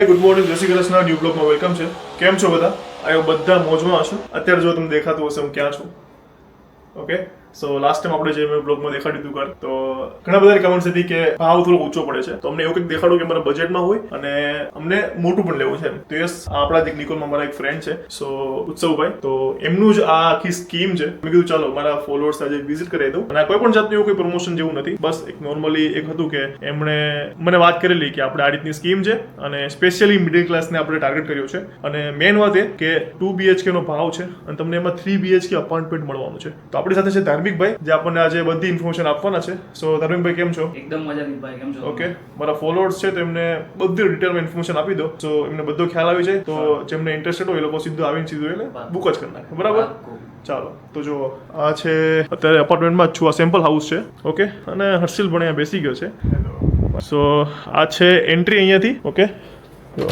Good morning, જય Shri Krishna. New બ્લોગમાં welcome છે. કેમ છો બધા? આયો બધા મોજમાં હશો. અત્યારે જો તમને દેખાતું હશે હું ક્યાં છું. ઓકે, સો લાસ્ટ ટાઈમ આપણે જે મેં બ્લોગમાં દેખાડ્યું હતું ઘર, તો ઘણા બધાની કમેન્ટ્સ હતી કે ભાવ થોડો ઊંચો પડે છે, તો અમને એવું કંઈક દેખાડો કે મારા બજેટમાં હોય અને અમને મોટું પણ લેવું છે. તો યસ, આપણા જ નિકોલમાં મારા એક ફ્રેન્ડ છે, સો ઉત્સવભાઈ, તો એમનું જ આ આખી સ્કીમ છે. મેં કીધું ચાલો મારા ફોલોઅર્સ આજે વિઝિટ કરાવી દઉં. અને કોઈ પણ જાતનું એવું કોઈ પ્રમોશન જેવું નથી, બસ એક નોર્મલી એક હતું કે એમણે મને વાત કરેલી કે આપણે આ રીતની સ્કીમ છે અને સ્પેશિયલી મિડલ ક્લાસને આપણે ટાર્ગેટ કર્યો છે. અને મેઇન વાત એ કે 2 BHK નો ભાવ છે અને તમને એમાં 3 BHK અપાર્ટમેન્ટ મળવાનું છે. તો આપણી સાથે છે ધાર્મિકભાઈ, જે આપણને આજે બધી ઇન્ફોર્મેશન આપવાના છે. સો ધાર્મિકભાઈ, કેમ છો? એકદમ મજાની ભાઈ, કેમ છો? ઓકે, મારા ફોલોઅર્સ છે તો એમને બધી ડિટેલમાં ઇન્ફોર્મેશન આપી દો, સો એમને બધો ખ્યાલ આવી જાય. તો જેમને ઇન્ટરેસ્ટેડ હોય એ લોકો સીધું આવીને સીધું એને બુક જ કરી નાખે. બરાબર? ચાલો, તો જો આ છે, અત્યારે અપાર્ટમેન્ટમાં જ છું. આ સેમ્પલ હાઉસ છે. ઓકે, અને હર્ષિલ પણ અહીંયા બેસી ગયો છે. સો આ છે એન્ટ્રી અહીંયાથી. ઓકે, જો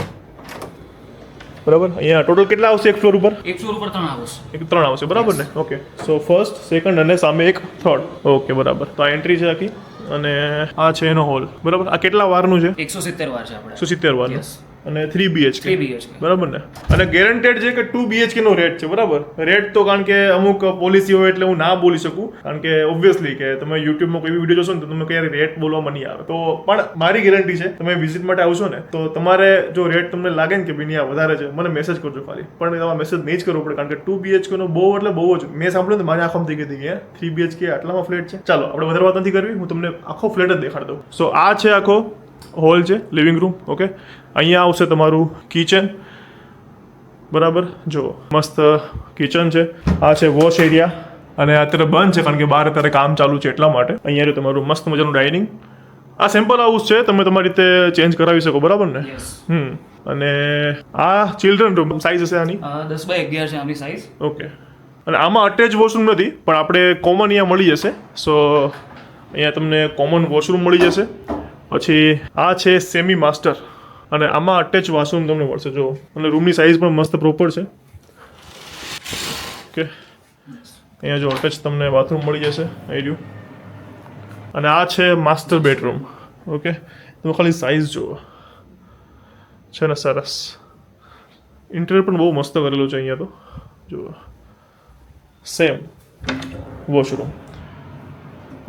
બરાબર. અહીંયા ટોટલ કેટલા આવશે એક ફ્લોર ઉપર? એક ફ્લોર ઉપર 3 આવશે. એક 3 આવશે, બરાબર ને? ઓકે, સો ફર્સ્ટ, સેકન્ડ અને સામે એક થર્ડ. ઓકે, બરાબર. તો આ એન્ટ્રી છે આખી અને આ છે એનો હોલ. બરાબર. આ કેટલા વારનું છે? 170 વાર છે આપણે. 170 વારનું. અને 3 BHK. 3 BHK. બરાબર ને? અને ગેરંટેડ છે કે 2 BHK નો રેટ છે. બરાબર. રેટ તો કારણ કે અમુક પોલિસી હોય એટલે હું ના બોલી શકું, કારણ કે ઓબ્વિયસલી કે તમે યુટ્યુબમાં કોઈ વિડીયો જોશો ને તો તમે ક્યારે રેટ બોલવામાં નહીં આવે. તો પણ મારી ગેરંટી છે, તમે વિઝિટ માટે આવશો ને તો તમારે જો રેટ તમને લાગે ને કે ભાઈ આ વધારે છે, મને મેસેજ કરજો ખાલી. પણ તમારે મેસેજ નહીં જ કરવો પડે, કારણ કે 2 BHK નો બહુ એટલે બહુ જ મેં સાંભળ્યું ને મારી આંખોમાં થઈ ગઈ હતી કે 3 BHK આટલામાં ફ્લેટ છે. ચાલો આપણે વધારે વાત નથી કરવી, હું તમને આખો ફ્લેટ જ દેખાડ દઉં. સો આ છે આખો હોલ છે, લિવિંગ રૂમ. ઓકે, અહીંયા આવશે તમારું કિચન. બરાબર, જો મસ્ત કિચન છે. આ છે વોશ એરિયા અને અત્યારે બંધ છે કારણ કે બહાર અત્યારે કામ ચાલુ છે એટલા માટે. અહીંયા તમારું મસ્ત મજાનું ડાઇનિંગ. આ સેમ્પલ હાઉસ છે, તમે તમારી રીતે ચેન્જ કરાવી શકો. બરાબર ને? અને આ ચિલ્ડ્રન રૂમ સાઇઝ હશે આની 10x11 છે આની સાઇઝ. ઓકે, અને આમાં અટેચ વોશરૂમ નથી, પણ આપણે કોમન અહીંયા મળી જશે. સો અહીંયા તમને કોમન વોશરૂમ મળી જશે. પછી આ છે સેમી માસ્ટર અને આમાં અટેચ વોશરૂમ તમને મળશે. જો, અને રૂમની સાઇઝ પણ મસ્ત પ્રોપર છે. ઓકે, અહીંયા જો અટેચ તમને બાથરૂમ મળી જશે. અહીં રહ્યું. અને આ છે માસ્ટર બેડરૂમ. ઓકે, તમે ખાલી સાઇઝ જુઓ, છે ને સરસ. ઇન્ટિરિયર પણ બહુ મસ્ત કરેલું છે અહીંયા. તો જુઓ, સેમ વોશરૂમ.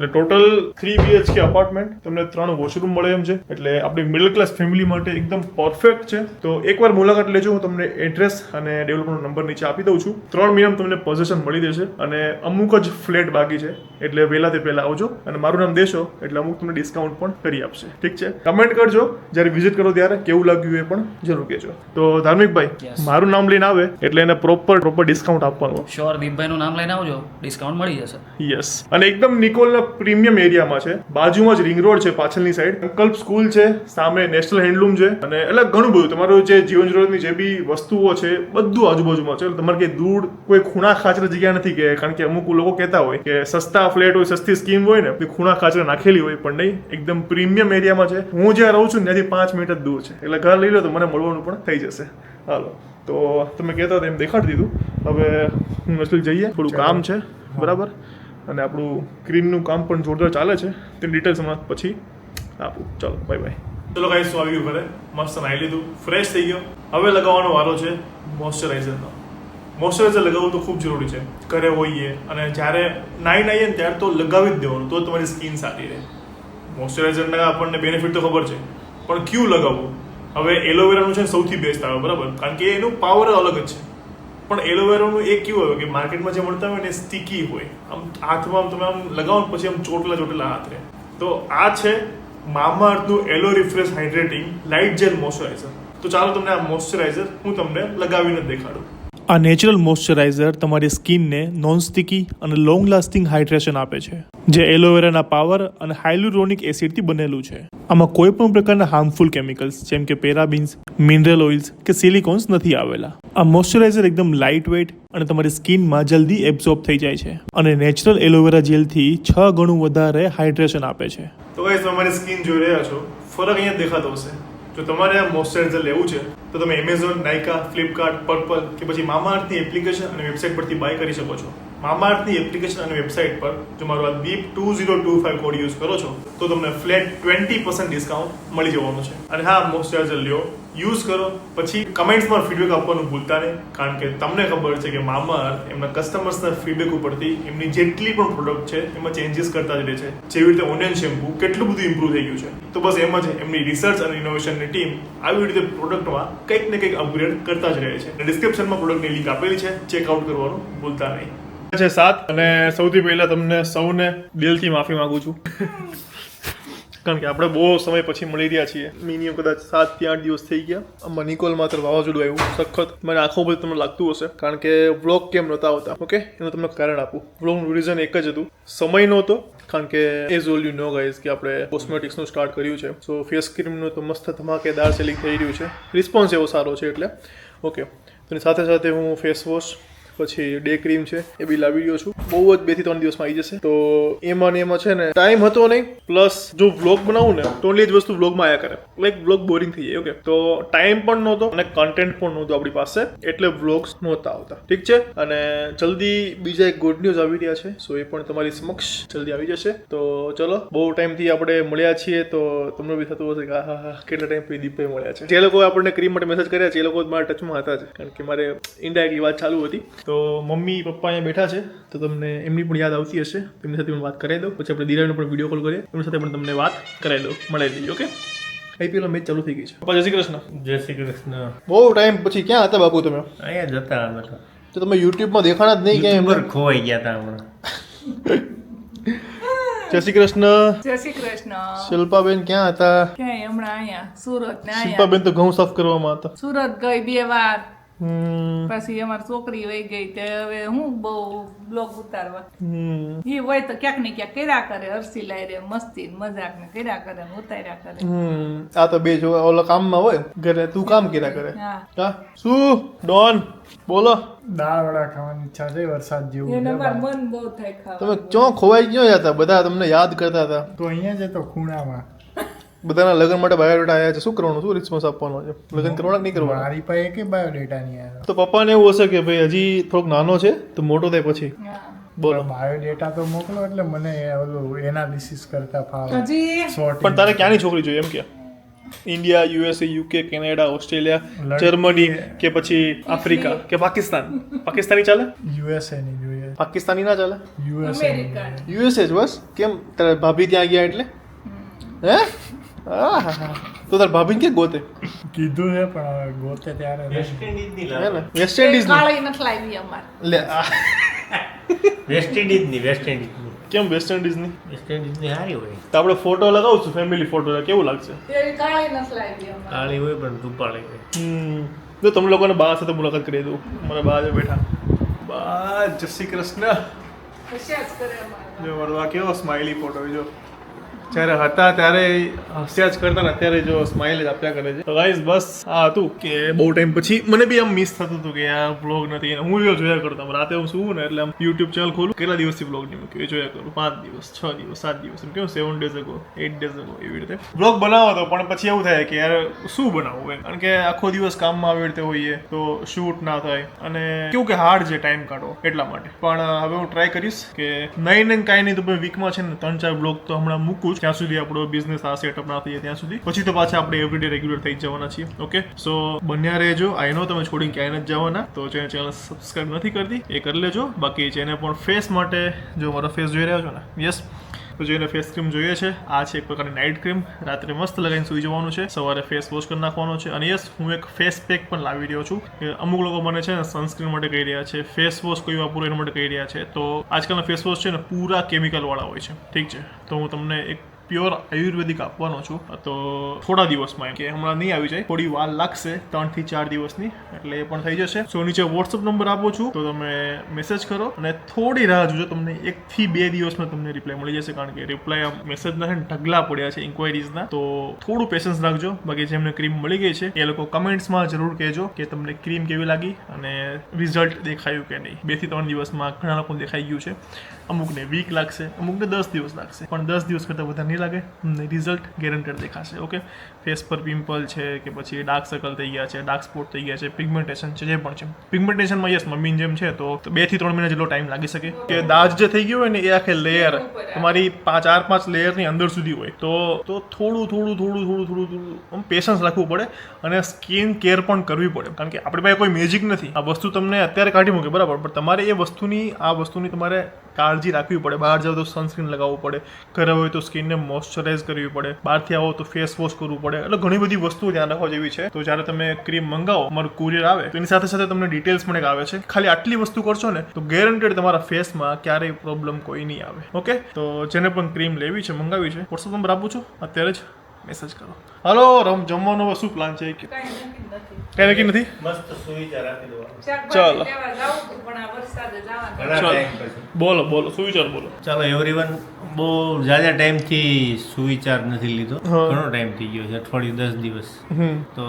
એટલે ટોટલ 3 BHK અપાર્ટમેન્ટ, તમને 3 વોશરૂમ મળે એમ છે. એટલે આપણી મિડલ ક્લાસ ફેમિલી માટે એકદમ પરફેક્ટ છે. તો એકવાર મુલાકાત લેજો. હું તમને એડ્રેસ અને ડેવલપરનો નંબર નીચે આપી દઉં છું. 3 મહિનામાં તમને પોઝેશન મળી જશે અને અમુક જ ફ્લેટ બાકી છે, એટલે વહેલાથી પહેલા આવજો અને મારું નામ દેશો એટલે અમુક તમને ડિસ્કાઉન્ટ પણ કરી આપશે. ઠીક છે? કમેન્ટ કરજો જ્યારે વિઝિટ કરો ત્યારે કેવું લાગ્યું એ પણ જરૂર કહેજો. તો ધાર્મિકભાઈ, મારું નામ લઈને આવે એટલે એને પ્રોપર ડિસ્કાઉન્ટ આપવાનું. શ્યોર, દીપભાઈનું નામ લઈને આવજો, ડિસ્કાઉન્ટ મળી જશે. યસ. અને એકદમ નિકોલના પ્રીમિયમ એરિયામાં છે. બાજુમાં જ રિંગ રોડ છે, પાછળની સાઈડ સંકલ્પ સ્કૂલ છે, સામે નેશનલ હેન્ડલૂમ છે અને એટલે ઘણું બધું તમારું જે જીવન જરૂરિયાતની જે બી વસ્તુઓ છે બધું આજુબાજુમાં છે. તમારે કંઈ દૂર કોઈ ખૂણા ખાચરે જગ્યા નથી, કે કારણ કે અમુક લોકો કહેતા હોય કે સસ્તા ફ્લેટ હોય, સસ્તી સ્કીમ હોય ને, ખૂણા ખાચરે નાખેલી હોય, પણ નહીં. એકદમ પ્રીમિયમ એરિયામાં છે. હું જ્યાં રહું છું ત્યાંથી 5 મિનિટ જ દૂર છે, એટલે ઘર લઈ લો તો મને મળવાનું પણ થઈ જશે. હાલો, તો તમે કહેતા હતા એમ દેખાડી દીધું. હવે હું અસલ જઈએ, થોડું કામ છે. બરાબર. અને આપણું ક્રીમનું કામ પણ જોરદાર ચાલે છે, તે ડિટેલ્સ હમણાં પછી આપું. ચાલો, બાય બાય. ચલો ગાઈસ, આવી ગયું ઘરે, મસ્ત નાહી લીધું, ફ્રેશ થઈ ગયો. હવે લગાવવાનો વારો છે મોઇશ્ચરાઇઝરનો. મોઇશ્ચરાઇઝર લગાવવું તો ખૂબ જરૂરી છે. ઘરે હોઈએ અને જ્યારે નાહીએ ને ત્યારે તો લગાવી જ દેવાનું, તો તમારી સ્કિન સારી રહે. મોઇશ્ચરાઇઝરના આપણને બેનિફિટ તો ખબર છે, પણ ક્યું લગાવવું? હવે એલોવેરાનું છે સૌથી બેસ્ટ આવે. બરાબર, કારણ કે એનું પાવર અલગ જ છે. પણ એલોવેરાનું એક કેવું હોય કે માર્કેટમાં જે મળતા હોય ને સ્ટીકી હોય, આમ હાથમાં તમે આમ લગાવો ને પછી આમ ચોટલા હાથ રહે. તો આ છે મામાઅર્થનું એલો રિફ્રેશ હાઇડ્રેટિંગ લાઇટ જેલ મોઇશ્ચરાઇઝર. તો ચાલો તમને આ મોઇશ્ચરાઇઝર હું તમને લગાવીને દેખાડું. આ નેચરલ મોઇશ્ચરાઇઝર તમારી સ્કિનને નોન સ્ટિકી અને લોંગ લાસ્ટિંગ હાઇડ્રેશન આપે છે, જે એલોવેરાના પાવર અને હાઇલ્યુરોનિક એસિડથી બનેલું છે. આમાં કોઈ પણ પ્રકારના હાર્મફુલ કેમિકલ્સ જેમ કે પેરાબિન્સ, મિનરલ ઓઇલ્સ કે સિલિકોન્સ નથી આવેલા. આ મોઇશ્ચરાઇઝર એકદમ લાઇટ વેઇટ અને તમારી સ્કિનમાં જલ્દી એબ્ઝોર્બ થઈ જાય છે અને નેચરલ એલોવેરા જેલથી 6 ગણું વધારે હાઇડ્રેશન આપે છે. તો ગાઈસ, તમારી સ્કિન જોઈ રહ્યા છો, ફરક અહીંયા દેખાતો હશે. જો તમારે આ મોઇશ્ચરાઇઝર લેવું છે તો તમે એમેઝોન, નાઇકા, ફ્લિપકાર્ટ, પર્પલ કે પછી મામાઅર્થની એપ્લિકેશન અને વેબસાઇટ પરથી બાય કરી શકો છો. મામાઅર્થની એપ્લિકેશન અને વેબસાઇટ પર જો મારો આ દીપ2025 કોડ યુઝ કરો છો તો તમને ફ્લેટ 20% ડિસ્કાઉન્ટ મળી જવાનું છે. અને હા, મોઇશ્ચરાઇઝર લ્યો, યુઝ કરો, પછી કમેન્ટ્સમાં ફીડબેક આપવાનું ભૂલતા નહીં, કારણ કે તમને ખબર છે કે મામાઅર્થ એમના કસ્ટમર્સના ફીડબેક ઉપરથી એમની જેટલી પણ પ્રોડક્ટ છે એમાં ચેન્જીસ કરતા જ રહે છે. જેવી રીતે ઓનિયન શેમ્પુ કેટલું બધું ઇમ્પ્રૂવ થઈ ગયું છે, તો બસ એમ જ એમની રિસર્ચ અને ઇનોવેશનની ટીમ આવી રીતે પ્રોડક્ટમાં કંઈક ને કંઈક અપગ્રેડ કરતા જ રહે છે. ડિસ્ક્રિપ્શનમાં પ્રોડક્ટની લિંક આપેલી છે, ચેકઆઉટ કરવાનું ભૂલતા નહીં. છે 7 અને સૌથી પહેલા તમને સૌને દિલથી માફી માંગુ છું, કારણ કે આપણે બહુ સમય પછી મળી રહ્યા છીએ. મિનિમમ કદાચ 7 થી 8 દિવસ થઈ ગયા. આમાં નિકોલ માત્ર વાવાઝોડું આવ્યું સખત. મને આંખો બધું તમને લાગતું હશે, કારણ કે વ્લોગ કેમ નહોતા આવતા. ઓકે, એનું તમને કારણ આપું. વ્લોગનું રીઝન એક જ હતું, સમય નહોતો. કારણ કે as all you know guys કે આપણે કોસ્મેટિક્સનું સ્ટાર્ટ કર્યું છે, સો ફેસ ક્રીમનું તો મસ્ત ધમાકેદાર સેલિંગ થઈ રહ્યું છે. રિસ્પોન્સ એવો સારો છે એટલે ઓકે. તેની સાથે સાથે હું ફેસ વોશ પછી ડે ક્રીમ છે એ બી લાવી રહ્યો છું. બહુ જ 2 થી 3 દિવસમાં આવી જશે. તો એમાં છે ને ટાઈમ હતો નહીં, પ્લસ જો વ્લોગ બનાવું ને તો ઓનલી જ વસ્તુ વ્લોગમાં આવ્યા કરે, લાઈક વ્લોગ બોરિંગ થઈ જાય. ઓકે, તો ટાઈમ પણ નહોતો અને કન્ટેન્ટ પણ નહોતું આપણી પાસે, એટલે વ્લોગ્સ નહોતા આવતા. ઠીક છે, અને જલ્દી બીજા એક ગુડ ન્યૂઝ આવી રહ્યા છે, સો એ પણ તમારી સમક્ષ જલ્દી આવી જશે. તો ચલો, બહુ ટાઈમથી આપણે મળ્યા છીએ, તો તમને બી થતું હશે કે હા કેટલા ટાઈમ પછી દીપભાઈ મળ્યા છે. જે લોકો આપણને ક્રીમ માટે મેસેજ કર્યા છે એ લોકો મારા ટચમાં હતા જ, કારણ કે મારે ઇનડાયરેક્ટલી વાત ચાલુ હતી. તો મમ્મી પપ્પા અહીંયા બેઠા છે, તો તમને એમની પણ યાદ આવતી હશે, એમની સાથે પણ વાત કરાવી દો. પછી આપણે દિરાવીનો પણ વિડીયો કોલ કરીએ, એમની સાથે પણ તમને વાત કરાવી દો, મળાવી દઈએ. ઓકે, આઈપીએલ મેચ ચાલુ થઈ ગઈ છે. પપ્પા જય શ્રી કૃષ્ણ. જય શ્રી કૃષ્ણ. બહુ ટાઈમ પછી ક્યાં હતા બાપુ તમે? અહીંયા જતા હતા તો તમે યુટ્યુબમાં દેખાણા જ નહીં ક્યાંય? પર ખોવાઈ ગયા હતા હમણાં. જય શ્રી કૃષ્ણ. જય શ્રી કૃષ્ણ. શિલ્પાબેન ક્યાં હતા? ક્યાંય હમણાં અહીંયા સુરત ને શિલ્પાબેન તો ઘઉં સાફ કરવામાં હતા. સુરત ગઈ 2 વાર, પછી અમારી છોકરી વહી ગઈ, તે હવે હું બહુ બ્લોગ ઉતારવા એ હોય તો ક્યાંક ને ક્યાંક કર્યા કરે, હરસી લાઈ રે મસ્તી મજાક ને કર્યા કરે ને ઉતાર્યા કરે. આ તો બે જો ઓલા કામમાં હોય, ઘરે તું કામ કર્યા કરે. હા, હા શું ડોન બોલો? દાળ વડા ખાવાની ઈચ્છા છે, વરસાદ જેવું એને છે અમારું બહાર. મન બહુ થાય તમે ખાવાનું. ક્યાં ખોવાઈ ગયો હતા? બધા તમને યાદ કરતા હતા. તો અહીંયા જ તો ખૂણામાં બધાના લગ્ન માટે બાયોડેટા આવ્યા છે, શું કરવાનું? શું રિસ્પોન્સ આપવાનો છે? લગ્ન કરવાના કે નહીં કરવાના? મારી પાસે એકે બાયોડેટા નહીં આવ્યો. તો પપ્પાને એવું હશે કે ભાઈ હજી થોડોક નાનો છે, તો મોટો થાય પછી હા. બોલો. બાયોડેટા તો મોકલો એટલે મને ઓલું એનાલિસિસ કરતા ફાવે. હજી Sorting. પણ તારે ક્યાંની છોકરી જોઈએ એમ કે? India, USA, UK, Canada, Australia, લડકી- જર્મની કે પછી આફ્રિકા કે પાકિસ્તાન? પાકિસ્તાની ચાલે? USA ની જોઈએ. પાકિસ્તાની ના ચાલે? USA ની અમેરિકન. જોઈએ. યુએસએ જ બસ. કેમ તારા ભાભી ત્યાં ગયા એટલે? હે? આહાહા. તો તાર ભાભીને કે ગોતે? કીધું છે પણ હવે ગોતે ત્યારે નહીં. વેસ્ટ ઇન્ડિઝની હે લાવ. ને? વેસ્ટ ઇન્ડિઝ કાળી નથી લાવી અમારે. લે આ. વેસ્ટ ઇન્ડિઝની વેસ્ટ ઇન્ડિઝની કેમ વેસ્ટ ઇન્ડિઝની? વેસ્ટ ઇન્ડિઝની સારી હોય. તો આપણે ફોટો લગાવશું, ફેમિલી ફોટો, કેવું લાગશે? એવી કાળી નથી લાવી અમારે. કાળી હોય પણ રૂપાળી હોય. જો તમને લોકોને બા સાથે મુલાકાત કરી દઉં. મારા બા જે બેઠા. બા જય શ્રી કૃષ્ણ. હસ્યા જ કરે અમારે. જો મારો આ કેવો સ્માઇલી ફોટો જો. જ્યારે હતા ત્યારે હસ્યા જ કરતા ને અત્યારે જો સ્માઇલ જ આપ્યા કરે છે. તો ગાઈઝ બસ આ હતું કે બહુ ટાઈમ પછી મને બી આમ મિસ થતું હતું કે આ વ્લોગ નથી. હું એવો જોયા કરતો આમ રાતે હું સુવું ને એટલે આમ યુટ્યુબ ચેનલ ખોલું, કેટલા દિવસથી વ્લોગ નહીં મૂક્યો એ જોયા કરું. 5 દિવસ, 6 દિવસ, 7 દિવસ, એમ કેવું 7 days ago, 8 days ago એવી રીતે વ્લોગ બનાવો તો. પણ પછી એવું થાય કે યાર શું બનાવવું એમ, કારણ કે આખો દિવસ કામમાં આવી રીતે હોઈએ તો શૂટ ના થાય, અને કેવું કે હાર્ડ છે ટાઈમ કાઢવો, એટલા માટે. પણ હવે હું ટ્રાય કરીશ કે નહીં ને કાંઈ નહીં તો વીકમાં છે ને 3-4 બ્લોગ તો હમણાં મૂકું જ, ત્યાં સુધી આપણો બિઝનેસ આ સેટઅપ ના થઈ જાય ત્યાં સુધી. પછી તો પાછા આપણે એવરીડે રેગ્યુલર થઈ જવાના છીએ. ઓકે, સો બન્યા રહેજો. આઈ નો તમે છોડીને ક્યાંય નથી જવાના, તો જેને ચેનલ સબસ્ક્રાઇબ નથી કરતી એ કરી લેજો. બાકી જેને પણ ફેસ માટે, જો મારો ફેસ જોઈ રહ્યા છો ને, યસ, તો જેને ફેસ ક્રીમ જોઈએ છે, આ છે એક પ્રકારની નાઇટ ક્રીમ. રાત્રે મસ્ત લગાવીને સૂઈ જવાનું છે, સવારે ફેસ વોશ કરી નાખવાનો છે. અને યસ, હું એક ફેસ પેક પણ લાવી રહ્યો છું. અમુક લોકો મને છે ને સનસ્ક્રીન માટે કહી રહ્યા છે, ફેસ વોશ કોઈ વાપરો એના માટે કહી રહ્યા છે. તો આજકાલના ફેસ વોશ છે ને પૂરા કેમિકલવાળા હોય છે. ઠીક છે, તો હું તમને એક પ્યોર આયુર્વેદિક આપવાનો છું. તો થોડા દિવસમાં, એમ કે હમણાં નહીં આવી જાય, થોડી વાર લાગશે, 3 થી 4 દિવસની, એટલે એ પણ થઈ જશે. સો નીચે વોટ્સઅપ નંબર આપું છું, તો તમે મેસેજ કરો અને થોડી રાહ જોજો. તમને 1 થી 2 દિવસમાં તમને રિપ્લાય મળી જશે, કારણ કે રિપ્લાય મેસેજના છે ને ઢગલા પડ્યા છે ઇન્ક્વાયરીઝના. તો થોડું પેશન્સ રાખજો. બાકી જેમને ક્રીમ મળી ગઈ છે એ લોકો કમેન્ટ્સમાં જરૂર કહેજો કે તમને ક્રીમ કેવી લાગી અને રિઝલ્ટ દેખાયું કે નહીં. 2 થી 3 દિવસમાં ઘણા લોકો દેખાઈ ગયું છે. અમુકને વીક લાગશે, અમુકને 10 દિવસ લાગશે, પણ 10 દિવસ કરતાં વધારે નહીં ગેરંટી લાગે રિઝલ્ટ ગેરંટેડ દેખાશે. ઓકે, ફેસ પર પિમ્પલ છે કે પછી ડાર્ક સર્કલ થઈ ગયા છે, ડાર્ક સ્પોટ થઈ ગયા છે, પિગમેન્ટેશન છે, જે પણ છે. પિગમેન્ટેશનમાં યસ મમ્મીની જેમ છે તો 2 થી 3 મહિના જેટલો ટાઈમ લાગી શકે. કે દાજ જે થઈ ગયું હોય ને એ આખે લેયર તમારી 4-5 લેયરની અંદર સુધી હોય તો થોડું પેશન્સ રાખવું પડે અને સ્કિન કેર પણ કરવી પડે, કારણ કે આપણી પાસે કોઈ મેજિક નથી. આ વસ્તુ તમને અત્યારે કાઢી મૂકે બરાબર, પણ તમારે આ વસ્તુની તમારે કાળજી રાખવી પડે. બહાર જાઓ તો સનસ્ક્રીન લગાવવું પડે, ઘરે હોય તો સ્કિનને મોઇશ્ચરાઇઝ કરવી પડે, બહારથી આવો તો ફેસ વોશ કરવું પડે. એટલે ઘણી બધી વસ્તુઓ ધ્યાન રાખવા જેવી છે. તો જ્યારે તમે ક્રીમ મંગાવો, તમારું કુરિયર આવે તો એની સાથે સાથે તમને ડિટેલ્સ પણ એક આવે છે. ખાલી આટલી વસ્તુ કરશો ને તો ગેરંટેડ તમારા ફેસમાં ક્યારેય પ્રોબ્લેમ કોઈ નહીં આવે. ઓકે, તો જેને પણ ક્રીમ લેવી છે, મંગાવી છે, વોટ્સઅપ નંબર આપું છું, અત્યારે જ મેસેજ કરો. હાલો, જમવાનો શું પ્લાન છે? કઈ નક્કી નથી. મસ્ત સુવિચાર આપી દો. ચાલો. પણ આ વરસાદ જ આવવાનો. ઘણા ટાઈમ પછી. બોલો સુવિચાર બોલો. ચાલો એવરીવન, બહુ જાજા ટાઈમથી સુવિચાર નથી લીધો. ઘણો ટાઈમ થઈ ગયો છે, અઠવાડિયું 10 દિવસ. તો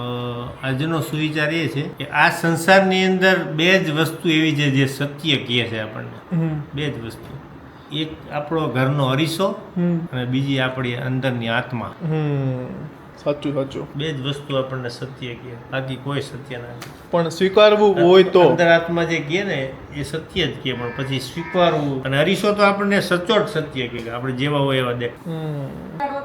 આજનો સુવિચાર એ છે કે આ સંસારની અંદર 2 જ વસ્તુ એવી છે જે સત્ય કહે છે આપણને. 2 જ વસ્તુ, એક આપણો ઘરનો અરીસો અને બીજી આપણી અંદરની આત્મા. સાચું 2 જ વસ્તુ આપણને સત્ય કહે, બાકી કોઈ સત્ય નથી. પણ સ્વીકારવું હોય તો અંદર આત્મા જે કહે ને એ સત્ય જ કહે, પણ પછી સ્વીકારવું. અને અરીસો તો આપણને સચોટ સત્ય કહે કે આપણે જેવા હોય એવા દેખ.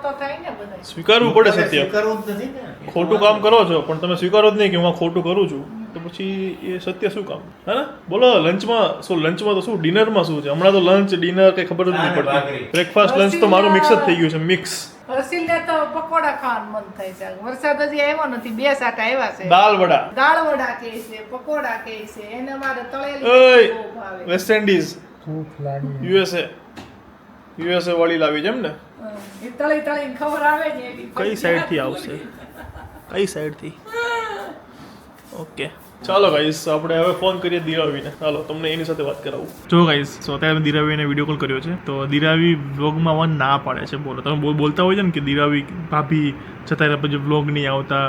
તો થાય ને બધા. સ્વીકારવું પડે સત્ય. સ્વીકારવું જ નથી ને. ખોટું કામ કરો છો પણ તમે સ્વીકારો જ નહીં કે હું આ ખોટું કરું છું, તો પછી એ સત્ય શું કામ? હે ને? બોલો, લંચમાં તો શું, ડિનરમાં શું છે? હમણાં તો લંચ ડિનર કઈ ખબર જ નહીં પડતી. બ્રેકફાસ્ટ લંચ તો મારું મિક્સ જ થઈ ગયું છે, મિક્સ. હર્ષિલને તો પકોડા ખાવાનું મન થાય છે. વરસાદ હજી આવ્યો નથી, 2 સાટા આવ્યા છે. દાળ વડા કહે છે, પકોડા કહે છે, એને મારે તળેલી ઓય બહુ ભાવે. વેસ્ટ ઇન્ડિઝ, ભૂખ લાગી. યુએસએ વાળી લાવી છે એમ ને? એ તળીને ખબર આવે ને એવી. કઈ સાઈડ થી આવશે? કઈ સાઈડ થી? ઓકે, ચાલો ગાઈસ, આપણે હવે ફોન કરીએ દિરાવીને. ચાલો તમને એની સાથે વાત કરાવું. જો ગાઈસ, સો અત્યારે દિરાવીને વિડીયો કોલ કર્યો છે તો દિરાવી વ્લોગમાં આવવાનું ના પાડે છે. બોલો, તમે બોલતા હોય છે ને કે દિરાવી ભાભી જતા રહ્યા પછી વ્લોગ નહીં આવતા,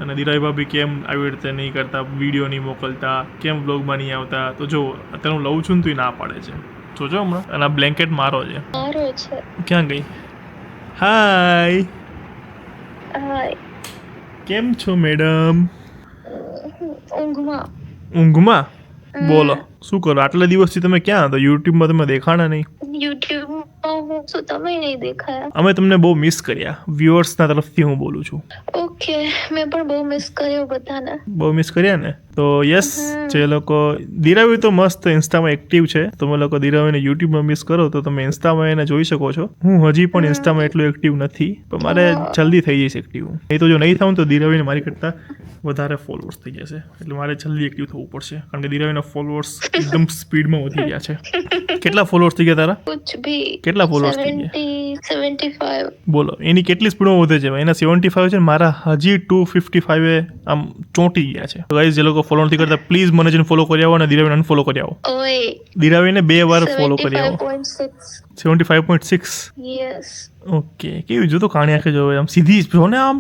અને દિરાવી ભાભી કેમ આવી રીતે નહીં કરતા, વિડીયો નહીં મોકલતા, કેમ વ્લોગમાં નહીં આવતા. તો જો અત્યારે હું લઉં છું ને તો એ ના પાડે છે. જોજો હમણાં. અને આ બ્લેન્કેટ મારો છે. ક્યાં ગઈ? હાય, કેમ છો મેડમ? ઊંઘમાં? બોલો, શું કરો? આટલા દિવસથી તમે ક્યાં હતા? યુટ્યુબમાં તમે દેખાણા નહીં. તમે નહીં દેખાયા. અમે તમને બહુ મિસ કર્યા. વ્યુઅર્સના તરફથી હું બોલું છું. ઓકે, મેં પણ બહુ મિસ કર્યો બધાને. બહુ મિસ કર્યા ને? તો યસ, જે લોકો દિરાવી તો મસ્ત ઇન્સ્ટામાં એક્ટિવ છે, તમે લોકો દિરાવીને યુટ્યુબમાં મિસ કરો તો તમે ઇન્સ્ટામાં એને જોઈ શકો છો. હું હજી પણ ઇન્સ્ટામાં એટલું એક્ટિવ નથી, પણ મારે જલ્દી થઈ જઈશ એક્ટિવ. નહીં તો જો નહીં થાઉં તો દિરાવીને મારી કરતાં વધારે ફોલોઅર્સ થઈ જશે, એટલે મારે જલ્દી એક્ટિવ થવું પડશે, કારણ કે દિરાવીના ફોલોઅર્સ એકદમ સ્પીડમાં વધી ગયા છે. કેટલા ફોલોઅર્સ થઈ ગયા તારા? કુછ ભી. કેટલા ફોલોઅર્સ થઈ ગયા? 75. બોલો, એની કેટલી સ્પીડમાં વધે છે? એના 75 છે, મારા હજી 255 એ આમ ચોંટી ગયા છે. ગાઈઝ, જે લોકો ફોલો નથી કરતા પ્લીઝ મને જઈને ફોલો કરી આવો અને દિરાવીને અનફોલો કરી આવો. ઓય, દિરાવીને 2 વાર ફોલો કરી આવો. 75.6. 75.6. યસ. ઓકે, કેવી જો તો કાણી આંખે જોવે, આમ સીધી જ જો ને આમ.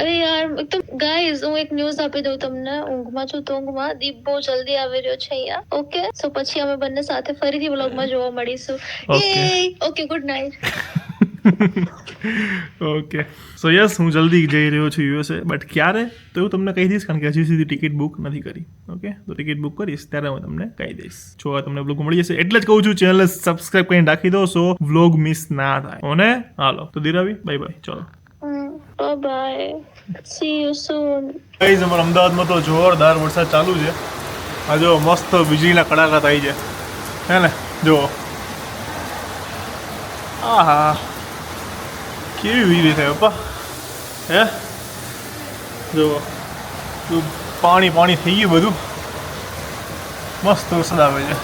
અરે યાર, એકદમ ગાઈઝ, હું એક ન્યૂઝ આપી દઉં તમને. ઊંઘમાં છું તો ઊંઘમાં. દીપ બહુ જલ્દી આવી રહ્યો છે અહીંયા. ઓકે, સો પછી અમે બંને સાથે ફરીથી વ્લોગમાં જોવા મળીશું. Okay, good night. ઓકે, સો યસ, હું જલ્દી જઈ રહ્યો છું યુએસએ, બટ ક્યારે તો એવું તમને કહી દઈશ, કારણ કે હજી સુધી ટિકિટ બુક નથી કરી. ઓકે, તો ટિકિટ બુક કરીશ ત્યારે હું તમને કહી દઈશ. જો તમને બ્લોગ મળી જશે એટલે જ કહું છું ચેનલને સબસ્ક્રાઇબ કરીને રાખી દો, સો વ્લોગ મિસ ના થાય. ઓને હાલો તો દિરાવી, બાય બાય. ચલો, bye. See you soon. Guys, અમારા અમદાવાદમાં તો જોરદાર વરસાદ ચાલુ છે. આ જો મસ્ત વીજળીના કડાકા થાય છે, હે ને? જો, આહા, કેવી વીજળી થાય પપ્પા, હે? જો પાણી થઈ ગયું બધું, મસ્ત વરસાદ આવે છે.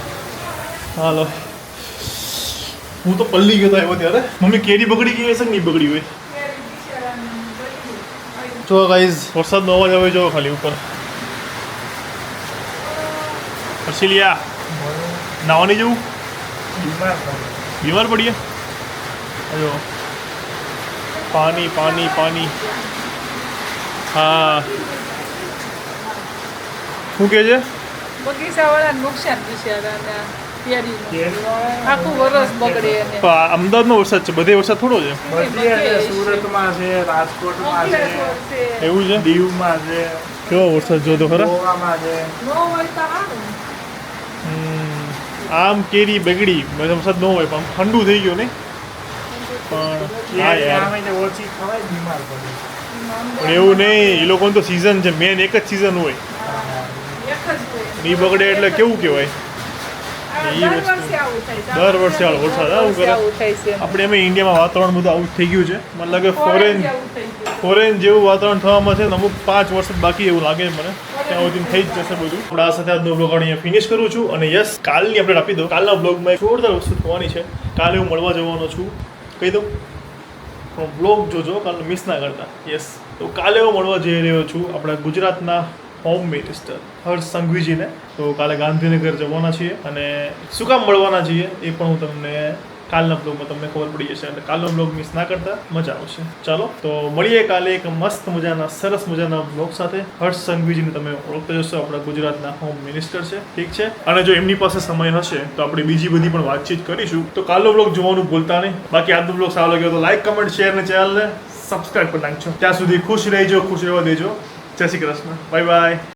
હાલો, હું તો પલ્લી ગયો આવ્યો ત્યારે. મમ્મી કેરી બગડી ગઈ હશે કે નહીં બગડી હોય? જો ગાઈઝ, વરસાદનો અવાજ આવે જો ખાલી ઉપર. હર્ષિલિયા, નાવા નહીં જવું? બીમાર પડીએ? જો પાણી. હા, શું કહે છે? બગીચાવાળાને નુકસાન બિચારાને. કેરીનો આખું વરસ બગડે એને પણ આ અમદાવાદનો વરસાદ છે, બધે વરસાદ થોડો છે. બધી છે, સુરતમાં છે, રાજકોટમાં છે, અંકલેશ્વર છે. એવું છે? દીવમાં છે, કેવો વરસાદ જોતો ખરા? ગોવામાં છે. નો હોય તો સારું. આમ કેરી બગડી, વરસાદ ન હોય પણ ઠંડુ થઈ ગયું નહીં. પણ હા કેરી યાર, આમે જે ઓછી ખવાય બીમાર પડે. પણ એવું નહીં, એ લોકોને તો સિઝન છે, મેન એક જ સિઝન હોય. એક જ હોય. ઈ બગડે એટલે કેવું કહેવાય? આ ઈ દર વસ્તુ. વર્ષે આવું થાય છે. દર વર્ષે આવું વરસાદ આવું કરે. આવું થાય છે. આપણે એમ ઇન્ડિયામાં વાતાવરણ બધું આવું જ થઈ ગયું છે. મને લાગે ફોરેન જેવું થઈ ગયું. ફોરેન જેવું વાતાવરણ થવામાં છે ને અમુક 5 વર્ષ બાકી એવું લાગે છે મને. ત્યાં સુધી થઈ જ જશે બધું. આપણે આ સાથે આજનો બ્લોગ અહીંયા ફિનિશ કરું છું અને યસ, કાલની અપડેટ આપી દઉં. કાલના બ્લોગમાં એક જોરદાર વસ્તુ થવાની છે. કાલે હું મળવા જવાનો છું, કહી દઉં. પણ બ્લોગ જોજો, કાલે મિસ ના કરતા. યસ, તો કાલે હું મળવા જઈ રહ્યો છું આપણા ગુજરાતના હોમ મિનિસ્ટર હર્ષ સંઘવીજીને. તો કાલે ગાંધીનગર જવાના છીએ અને શું કામ મળવાના છીએ એ પણ હું તમને કાલના બ્લોગમાં તમને ખબર પડી જશે. એટલે કાલનો બ્લોગ મિસ ના કરતા, મજા આવશે. ચાલો તો મળીએ કાલે એક મસ્ત મજાના સરસ મજાના બ્લોગ સાથે. હર્ષ સંઘવીજીને તમે ઓળખતા જશો, આપણા ગુજરાતના હોમ મિનિસ્ટર છે, ઠીક છે. અને જો એમની પાસે સમય હશે તો આપણે બીજી બધી પણ વાતચીત કરીશું. તો કાલનો બ્લોગ જોવાનું ભૂલતા નહીં. બાકી આજનો બ્લોગ સારો લાગ્યો તો લાઈક, કમેન્ટ, શેર અને ચેનલને સબસ્ક્રાઈબ કરી નાખજો. ત્યાં સુધી ખુશ રહેજો, ખુશ રહેવા દેજો. જય શ્રી કૃષ્ણ, બાય બાય.